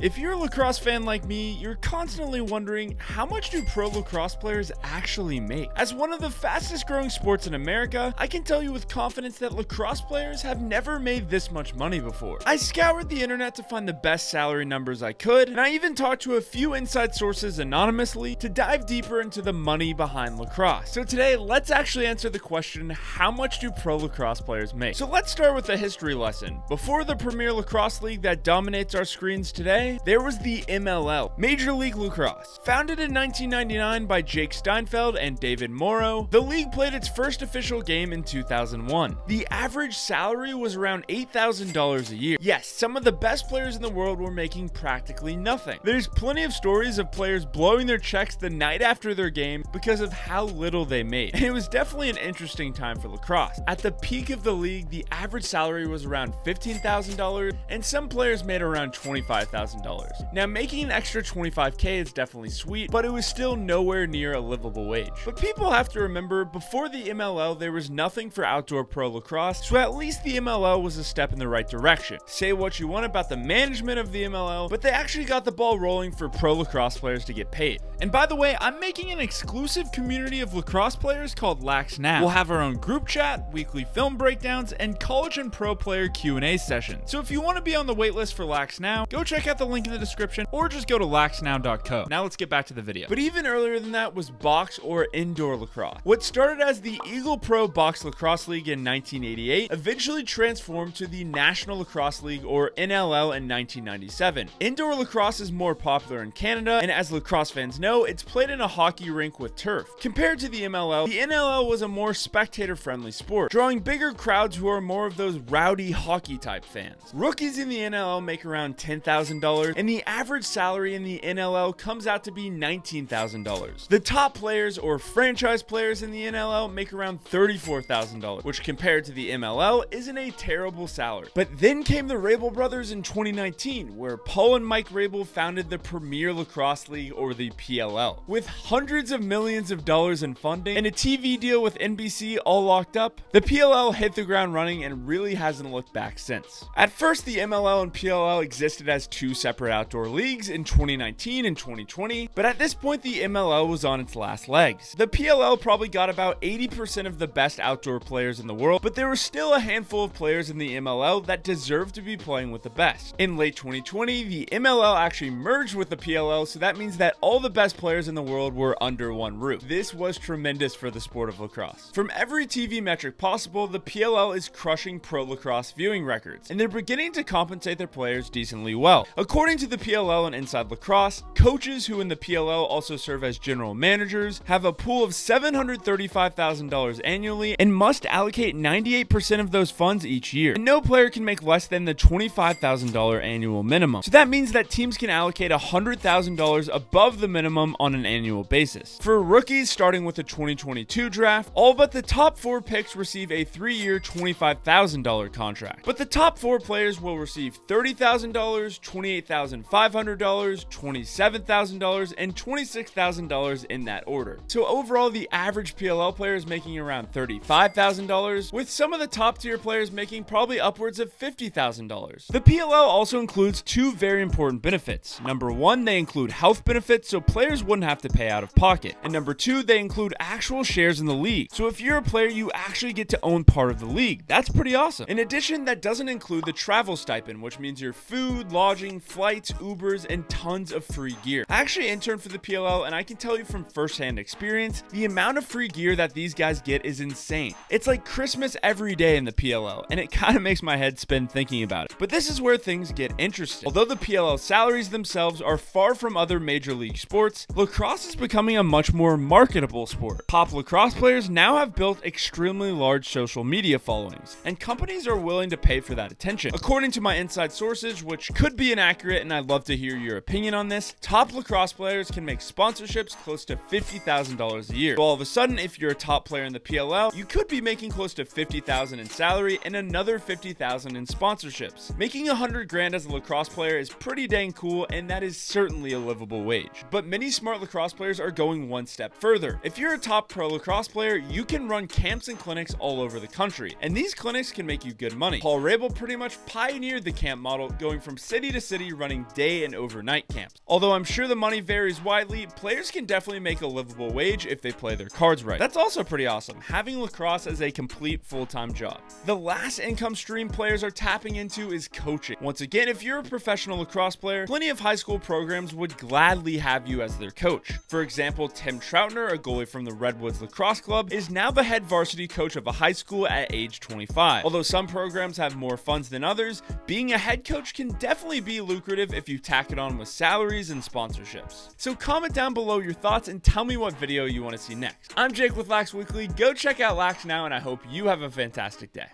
If you're a lacrosse fan like me, you're constantly wondering, how much do pro lacrosse players actually make? As one of the fastest growing sports in America, I can tell you with confidence that lacrosse players have never made this much money before. I scoured the internet to find the best salary numbers I could, and I even talked to a few inside sources anonymously to dive deeper into the money behind lacrosse. So today, let's actually answer the question, how much do pro lacrosse players make? So let's start with a history lesson. Before the Premier Lacrosse League that dominates our screens today, there was the MLL, Major League Lacrosse. Founded in 1999 by Jake Steinfeld and David Morrow, the league played its first official game in 2001. The average salary was around $8,000 a year. Yes, some of the best players in the world were making practically nothing. There's plenty of stories of players blowing their checks the night after their game because of how little they made. And it was definitely an interesting time for lacrosse. At the peak of the league, the average salary was around $15,000, and some players made around $25,000. Now, making an extra $25K is definitely sweet, but it was still nowhere near a livable wage. But people have to remember, before the MLL, there was nothing for outdoor pro lacrosse, so at least the MLL was a step in the right direction. Say what you want about the management of the MLL, but they actually got the ball rolling for pro lacrosse players to get paid. And by the way, I'm making an exclusive community of lacrosse players called Lax Now. We'll have our own group chat, weekly film breakdowns, and college and pro player Q&A sessions. So if you want to be on the waitlist for Lax Now, go check out the link in the description or just go to laxnow.co. Now let's get back to the video. But even earlier than that was box or indoor lacrosse. What started as the Eagle Pro Box Lacrosse League in 1988 eventually transformed to the National Lacrosse League or NLL in 1997. Indoor lacrosse is more popular in Canada, and as lacrosse fans know, it's played in a hockey rink with turf. Compared to the MLL, the NLL was a more spectator-friendly sport, drawing bigger crowds who are more of those rowdy hockey-type fans. Rookies in the NLL make around $10,000, and the average salary in the NLL comes out to be $19,000. The top players or franchise players in the NLL make around $34,000, which compared to the MLL isn't a terrible salary. But then came the Rabel brothers in 2019, where Paul and Mike Rabel founded the Premier Lacrosse League or the PLL. With hundreds of millions of dollars in funding and a TV deal with NBC all locked up, the PLL hit the ground running and really hasn't looked back since. At first, the MLL and PLL existed as two separate outdoor leagues in 2019 and 2020, but at this point the MLL was on its last legs. The PLL probably got about 80% of the best outdoor players in the world, but there were still a handful of players in the MLL that deserved to be playing with the best. In late 2020, the MLL actually merged with the PLL, so that means that all the best players in the world were under one roof. This was tremendous for the sport of lacrosse. From every TV metric possible, the PLL is crushing pro lacrosse viewing records, and they're beginning to compensate their players decently well. According to the PLL and Inside Lacrosse, coaches who in the PLL also serve as general managers have a pool of $735,000 annually and must allocate 98% of those funds each year. And no player can make less than the $25,000 annual minimum. So that means that teams can allocate $100,000 above the minimum on an annual basis. For rookies starting with the 2022 draft, all but the top 4 picks receive a 3-year $25,000 contract. But the top 4 players will receive $30,000, $28,500, $27,000, and $26,000 in that order. So overall, the average PLL player is making around $35,000, with some of the top tier players making probably upwards of $50,000. The PLL also includes 2 very important benefits. Number 1, they include health benefits, so players wouldn't have to pay out of pocket. And number 2, they include actual shares in the league. So if you're a player, you actually get to own part of the league. That's pretty awesome. In addition, that doesn't include the travel stipend, which means your food, lodging, flights, Ubers, and tons of free gear. I actually interned for the PLL, and I can tell you from firsthand experience, the amount of free gear that these guys get is insane. It's like Christmas every day in the PLL, and it kind of makes my head spin thinking about it. But this is where things get interesting. Although the PLL salaries themselves are far from other major league sports, lacrosse is becoming a much more marketable sport. Top lacrosse players now have built extremely large social media followings, and companies are willing to pay for that attention. According to my inside sources, which could be inaccurate, and I'd love to hear your opinion on this, top lacrosse players can make sponsorships close to $50,000 a year. So all of a sudden, if you're a top player in the PLL, you could be making close to $50,000 in salary and another $50,000 in sponsorships. Making $100,000 as a lacrosse player is pretty dang cool, and that is certainly a livable wage. But many many smart lacrosse players are going one step further. If you're a top pro lacrosse player, you can run camps and clinics all over the country, and these clinics can make you good money. Paul Rabel pretty much pioneered the camp model, going from city to city running day and overnight camps. Although I'm sure the money varies widely, players can definitely make a livable wage if they play their cards right. That's also pretty awesome, having lacrosse as a complete full-time job. The last income stream players are tapping into is coaching. Once again, if you're a professional lacrosse player, plenty of high school programs would gladly have you as their coach. For example, Tim Troutner, a goalie from the Redwoods Lacrosse Club, is now the head varsity coach of a high school at age 25. Although some programs have more funds than others, being a head coach can definitely be lucrative if you tack it on with salaries and sponsorships. So comment down below your thoughts and tell me what video you want to see next. I'm Jake with Lax Weekly. Go check out Lax now, and I hope you have a fantastic day.